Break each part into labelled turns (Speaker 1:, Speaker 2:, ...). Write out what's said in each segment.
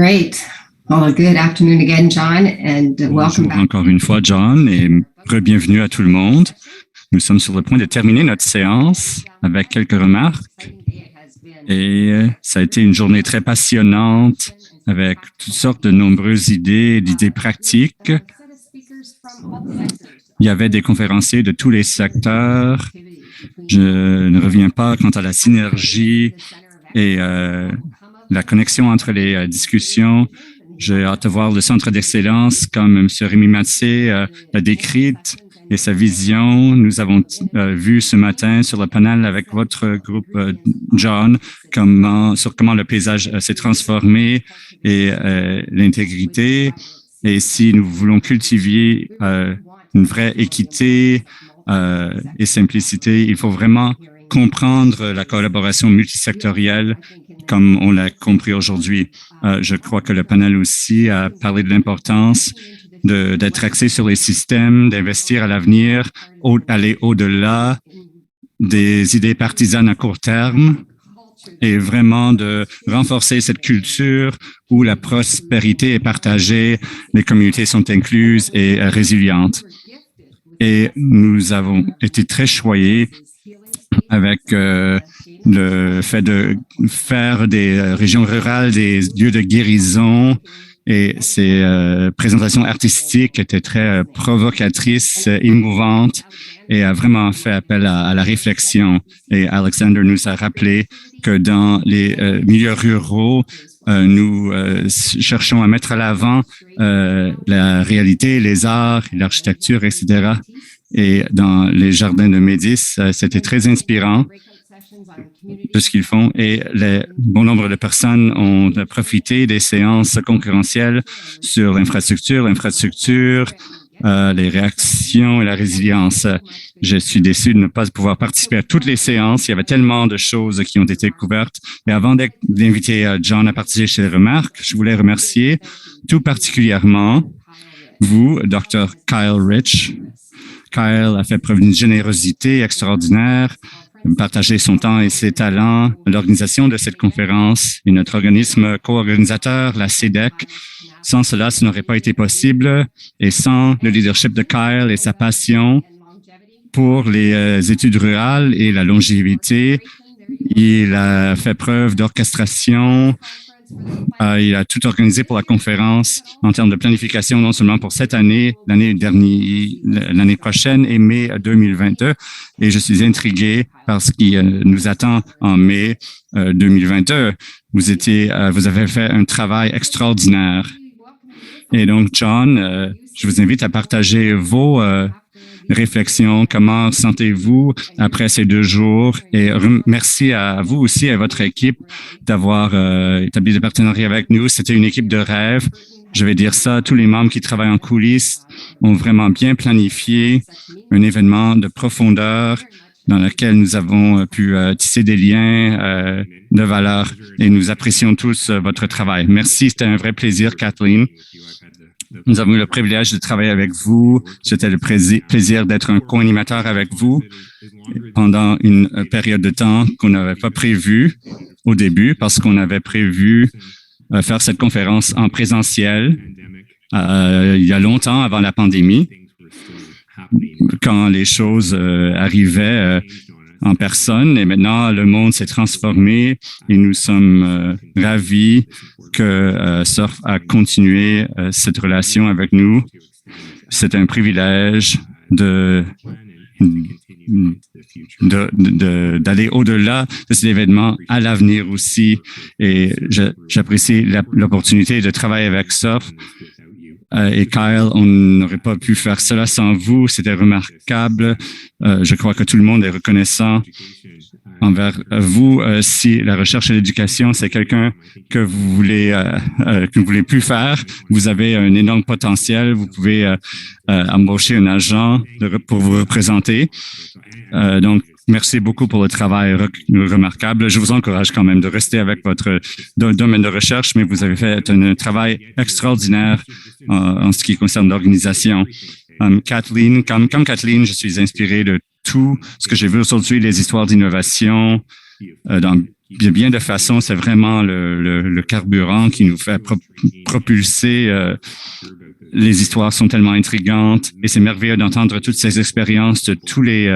Speaker 1: Great. Well, good afternoon again, John, and welcome back.
Speaker 2: Encore une fois, John, et bienvenue à tout le monde. Nous sommes sur le point de terminer notre séance avec quelques remarques. Et ça a été une journée très passionnante avec toutes sortes de nombreuses d'idées pratiques. Il y avait des conférenciers de tous les secteurs. Je ne reviens pas quant à la synergie et la connexion entre les discussions. J'ai hâte de voir le centre d'excellence comme M. Rémi Matsé l'a décrite et sa vision. Nous avons vu ce matin sur le panel avec votre groupe, John, sur comment le paysage s'est transformé et l'intégrité. Et si nous voulons cultiver une vraie équité et simplicité, il faut vraiment comprendre la collaboration multisectorielle comme on l'a compris aujourd'hui. Je crois que le panel aussi a parlé de l'importance d'être axé sur les systèmes, d'investir à l'avenir, aller au-delà des idées partisanes à court terme et vraiment de renforcer cette culture où la prospérité est partagée, les communautés sont incluses et résilientes. Et nous avons été très choyés avec le fait de faire des régions rurales des lieux de guérison et ces présentations artistiques étaient très provocatrices, émouvantes et a vraiment fait appel à la réflexion. Et Alexander nous a rappelé que dans les milieux ruraux, nous cherchons à mettre à l'avant la réalité, les arts, l'architecture, etc. Et dans les jardins de Médicis, c'était très inspirant de ce qu'ils font et bon nombre de personnes ont profité des séances concurrentielles sur l'infrastructure, les réactions et la résilience. Je suis déçu de ne pas pouvoir participer à toutes les séances. Il y avait tellement de choses qui ont été couvertes. Et avant d'inviter John à participer chez les remarques, je voulais remercier tout particulièrement vous, Dr. Kyle Rich. Kyle a fait preuve d'une générosité extraordinaire, partager son temps et ses talents à l'organisation de cette conférence et notre organisme co-organisateur, la CEDEC. Sans cela, ce n'aurait pas été possible et sans le leadership de Kyle et sa passion pour les études rurales et la longévité, il a fait preuve d'orchestration. Il a tout organisé pour la conférence en termes de planification, non seulement pour cette année, l'année prochaine et mai 2022. Et je suis intrigué par ce qui nous attend en mai 2022. Vous avez fait un travail extraordinaire. Et donc, John, je vous invite à partager vos réflexions. Comment sentez-vous après ces 2 jours? Et merci à vous aussi, à votre équipe, d'avoir établi des partenariats avec nous. C'était une équipe de rêve. Je vais dire ça, tous les membres qui travaillent en coulisses ont vraiment bien planifié un événement de profondeur dans lequel nous avons pu tisser des liens de valeur et nous apprécions tous votre travail. Merci, c'était un vrai plaisir, Kathleen. Nous avons eu le privilège de travailler avec vous. C'était le plaisir d'être un co-animateur avec vous pendant une période de temps qu'on n'avait pas prévue au début parce qu'on avait prévu faire cette conférence en présentiel il y a longtemps avant la pandémie, quand les choses arrivaient en personne. Et maintenant, le monde s'est transformé et nous sommes ravis que Surf a continué cette relation avec nous. C'est un privilège d'aller au-delà de cet événement à l'avenir aussi. Et j'apprécie l'opportunité de travailler avec Surf. Et Kyle, on n'aurait pas pu faire cela sans vous. C'était remarquable. Je crois que tout le monde est reconnaissant envers vous. Si la recherche et l'éducation, c'est quelqu'un que vous voulez plus faire, vous avez un énorme potentiel. Vous pouvez embaucher un agent pour vous représenter. Donc, merci beaucoup pour le travail remarquable. Je vous encourage quand même de rester avec votre domaine de recherche, mais vous avez fait un travail extraordinaire en ce qui concerne l'organisation. Kathleen, comme Kathleen, je suis inspiré de tout ce que j'ai vu aujourd'hui, les histoires d'innovation dans de bien de façon, c'est vraiment le carburant qui nous fait propulser. Les histoires sont tellement intrigantes et c'est merveilleux d'entendre toutes ces expériences de tous les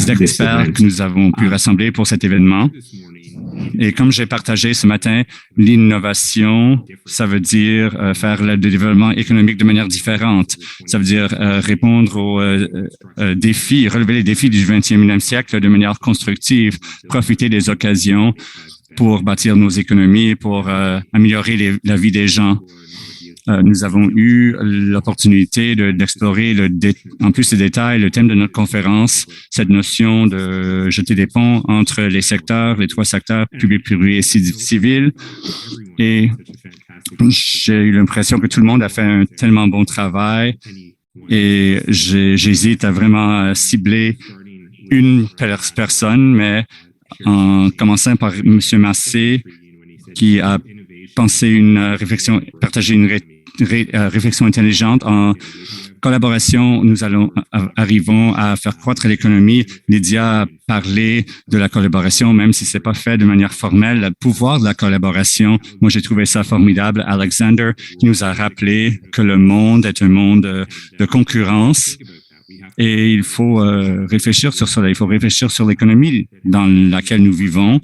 Speaker 2: experts que nous avons pu rassembler pour cet événement. Et comme j'ai partagé ce matin, l'innovation, ça veut dire faire le développement économique de manière différente. Ça veut dire répondre aux défis, relever les défis du 21e siècle de manière constructive, profiter des occasions pour bâtir nos économies, pour améliorer la vie des gens. Nous avons eu l'opportunité d'explorer en plus des détails le thème de notre conférence, cette notion de jeter des ponts entre les trois secteurs, public, privé et civil. Et j'ai eu l'impression que tout le monde a fait un tellement bon travail et j'hésite à vraiment cibler une personne, mais en commençant par M. Massé, qui a partagé une réflexion intelligente. En collaboration, nous arrivons à faire croître l'économie. Lydia a parlé de la collaboration, même si c'est pas fait de manière formelle. Le pouvoir de la collaboration, moi, j'ai trouvé ça formidable. Alexander, qui nous a rappelé que le monde est un monde de concurrence. Et il faut réfléchir sur cela. Il faut réfléchir sur l'économie dans laquelle nous vivons.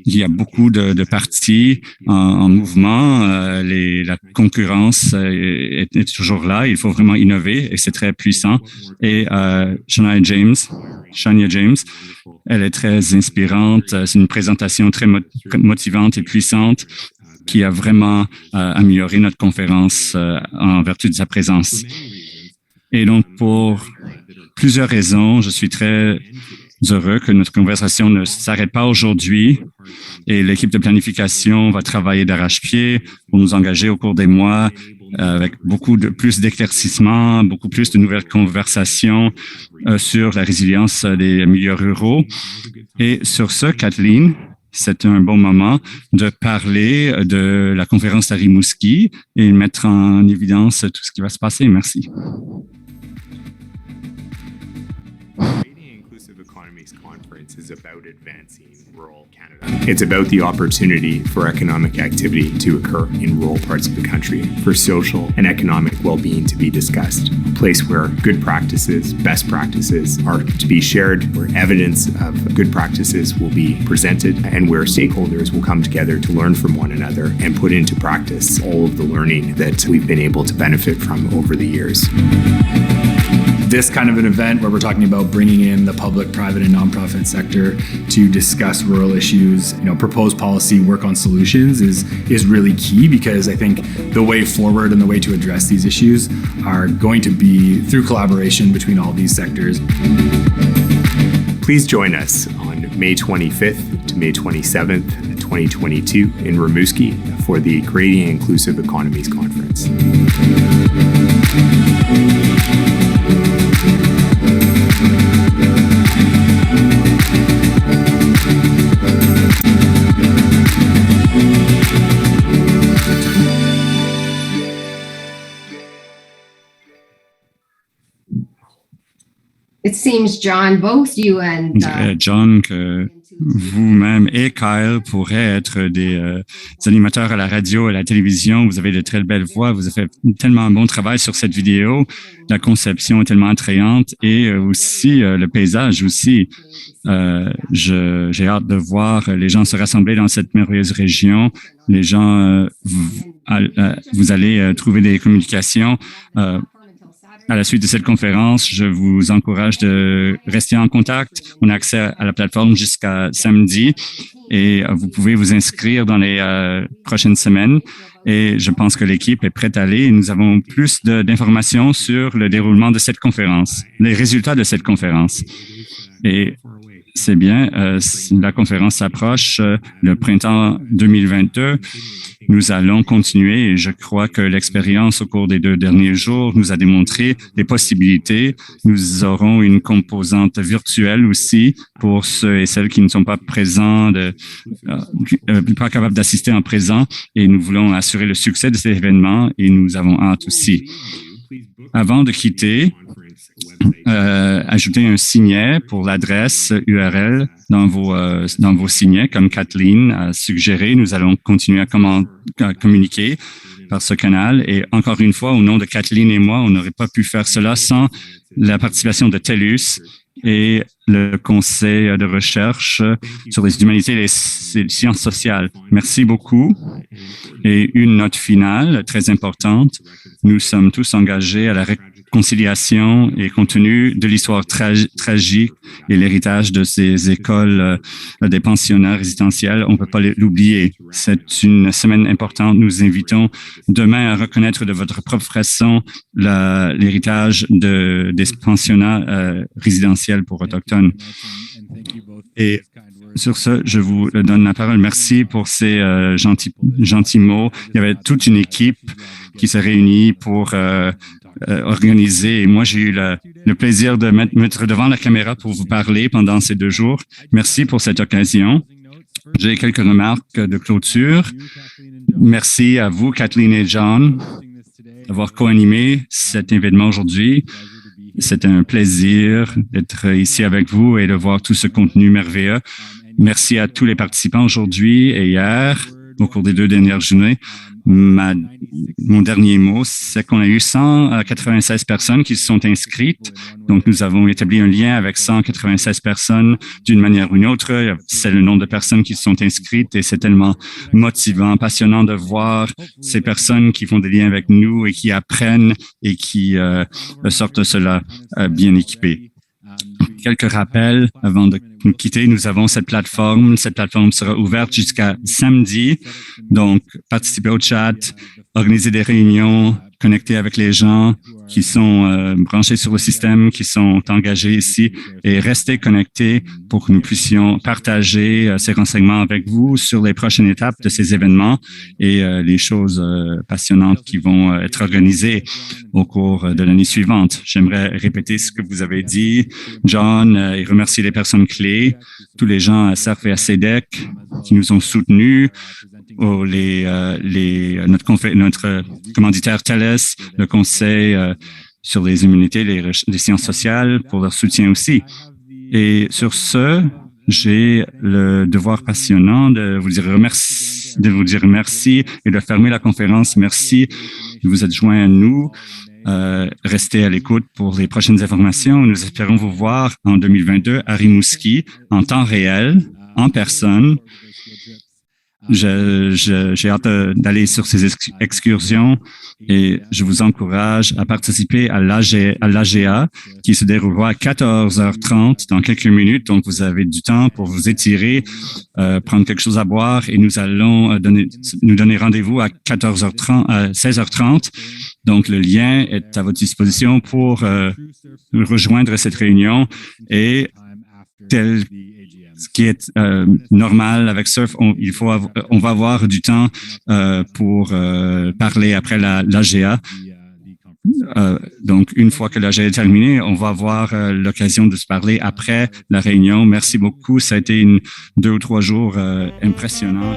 Speaker 2: Il y a beaucoup de partis en mouvement. La concurrence est toujours là. Il faut vraiment innover et c'est très puissant. Et Shania James, elle est très inspirante. C'est une présentation très motivante et puissante qui a vraiment amélioré notre conférence en vertu de sa présence. Et donc, pour plusieurs raisons, je suis très heureux que notre conversation ne s'arrête pas aujourd'hui et l'équipe de planification va travailler d'arrache-pied pour nous engager au cours des mois avec plus d'éclaircissements, beaucoup plus de nouvelles conversations sur la résilience des milieux ruraux. Et sur ce, Kathleen, c'est un bon moment de parler de la conférence à Rimouski et mettre en évidence tout ce qui va se passer. Merci.
Speaker 3: Conference is about advancing rural Canada. It's about the opportunity for economic activity to occur in rural parts of the country, for social and economic well-being to be discussed, a place where good practices, best practices are to be shared, where evidence of good practices will be presented, and where stakeholders will come together to learn from one another and put into practice all of the learning that we've been able to benefit from over the years.
Speaker 4: This kind of an event where we're talking about bringing in the public, private, and nonprofit sector to discuss rural issues, propose policy, work on solutions is really key, because I think the way forward and the way to address these issues are going to be through collaboration between all these sectors.
Speaker 3: Please join us on May 25th to May 27th, 2022 in Rimouski for the Creating Inclusive Economies Conference.
Speaker 1: It seems, John, both you and
Speaker 2: John, que vous-même et Kyle pourraient être des animateurs à la radio et à la télévision. Vous avez de très belles voix. Vous avez fait tellement un bon travail sur cette vidéo. La conception est tellement attrayante et aussi le paysage aussi. J'ai hâte de voir les gens se rassembler dans cette merveilleuse région. Les gens, vous allez trouver des communications. À la suite de cette conférence, je vous encourage de rester en contact. On a accès à la plateforme jusqu'à samedi et vous pouvez vous inscrire dans les prochaines semaines. Et je pense que l'équipe est prête à aller. Nous avons plus d'informations sur le déroulement de cette conférence, les résultats de cette conférence. Et c'est bien, la conférence s'approche, le printemps 2022. Nous allons continuer et je crois que l'expérience au cours des 2 derniers jours nous a démontré les possibilités. Nous aurons une composante virtuelle aussi pour ceux et celles qui ne sont pas présents, pas capables d'assister en présent, et nous voulons assurer le succès de cet événement et nous avons hâte aussi. Avant de quitter, ajouter un signet pour l'adresse URL dans vos signets, comme Kathleen a suggéré. Nous allons continuer à communiquer par ce canal. Et encore une fois, au nom de Kathleen et moi, on n'aurait pas pu faire cela sans la participation de TELUS et le Conseil de recherche sur les humanités et les sciences sociales. Merci beaucoup. Et une note finale très importante. Nous sommes tous engagés à la réconciliation et compte tenu de l'histoire tragique et l'héritage de ces écoles des pensionnats résidentiels, on ne peut pas l'oublier. C'est une semaine importante. Nous invitons demain à reconnaître de votre propre façon l'héritage des pensionnats résidentiels pour Autochtones. Et sur ce, je vous donne la parole. Merci pour ces gentils mots. Il y avait toute une équipe qui s'est réunie pour organiser. Et moi, j'ai eu le plaisir de mettre devant la caméra pour vous parler pendant ces 2 jours. Merci pour cette occasion. J'ai quelques remarques de clôture. Merci à vous, Kathleen et John, d'avoir co-animé cet événement aujourd'hui. C'est un plaisir d'être ici avec vous et de voir tout ce contenu merveilleux. Merci à tous les participants aujourd'hui et hier, au cours des 2 dernières journées. Mon dernier mot, c'est qu'on a eu 196 personnes qui se sont inscrites. Donc, nous avons établi un lien avec 196 personnes d'une manière ou d'une autre. C'est le nombre de personnes qui se sont inscrites et c'est tellement motivant, passionnant de voir ces personnes qui font des liens avec nous et qui apprennent et qui sortent de cela bien équipées. Quelques rappels avant de nous quitter. Nous avons cette plateforme. Cette plateforme sera ouverte jusqu'à samedi. Donc, participez au chat, organisez des réunions, connectez avec les gens qui sont branchés sur le système, qui sont engagés ici et restez connectés pour que nous puissions partager ces renseignements avec vous sur les prochaines étapes de ces événements et les choses passionnantes qui vont être organisées au cours de l'année suivante. J'aimerais répéter ce que vous avez dit, John, et remercier les personnes clés, tous les gens à SARF et à CEDEC qui nous ont soutenus, notre commanditaire TELUS, le Conseil sur les immunités, les sciences sociales, pour leur soutien aussi. Et sur ce, j'ai le devoir passionnant de vous dire merci et de fermer la conférence. Merci de vous être joints à nous. Restez à l'écoute pour les prochaines informations. Nous espérons vous voir en 2022 à Rimouski, en temps réel, en personne. J'ai hâte d'aller sur ces excursions et je vous encourage à participer à l'AGA qui se déroulera à 14h30 dans quelques minutes. Donc, vous avez du temps pour vous étirer, prendre quelque chose à boire et nous allons nous donner rendez-vous à 16h30. Donc, le lien est à votre disposition pour rejoindre cette réunion et ce qui est normal avec Surf, on va avoir du temps pour parler après l'AGA. Donc, une fois que l'AGA est terminé, on va avoir l'occasion de se parler après la réunion. Merci beaucoup. Ça a été 2 ou 3 jours impressionnants.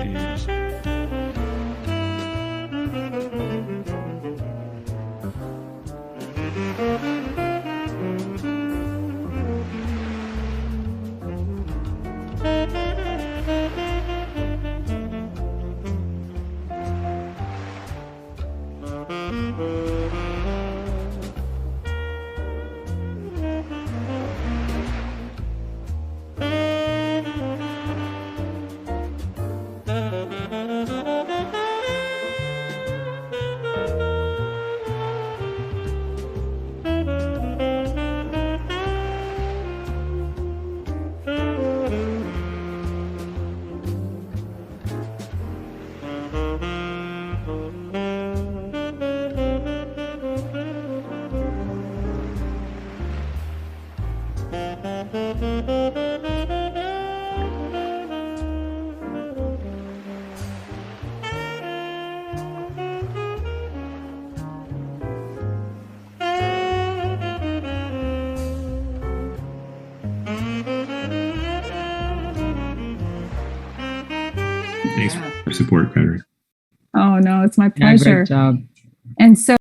Speaker 3: Thanks for your support, Patrick.
Speaker 5: Oh, no, it's my pleasure.
Speaker 6: Yeah, great job.
Speaker 5: And so